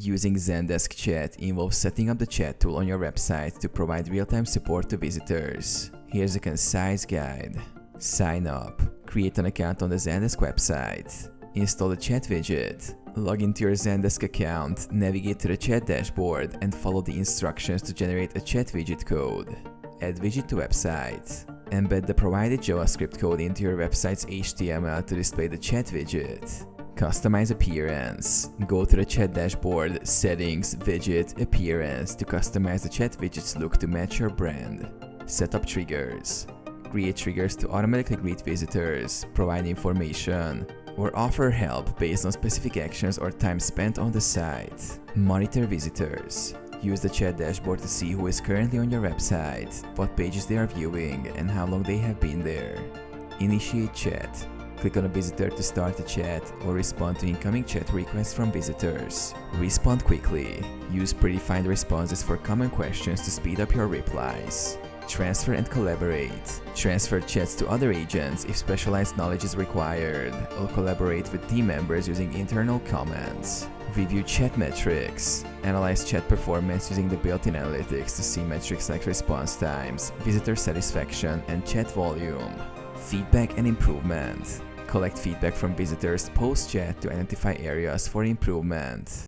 Using Zendesk Chat involves setting up the chat tool on your website to provide real-time support to visitors. Here's a concise guide. Sign up. Create an account on the Zendesk website. Install the chat widget. Log into your Zendesk account, navigate to the chat dashboard, and follow the instructions to generate a chat widget code. Add widget to website. Embed the provided JavaScript code into your website's HTML to display the chat widget. Customize appearance. Go to the chat dashboard, settings, widget, appearance to customize the chat widget's look to match your brand. Set up triggers. Create triggers to automatically greet visitors, provide information, or offer help based on specific actions or time spent on the site. Monitor visitors. Use the chat dashboard to see who is currently on your website, what pages they are viewing, and how long they have been there. Initiate chat. Click on a visitor to start a chat or respond to incoming chat requests from visitors. Respond quickly. Use predefined responses for common questions to speed up your replies. Transfer and collaborate. Transfer chats to other agents if specialized knowledge is required, or collaborate with team members using internal comments. Review chat metrics. Analyze chat performance using the built-in analytics to see metrics like response times, visitor satisfaction, and chat volume. Feedback and improvement. Collect feedback from visitors post-chat to identify areas for improvement.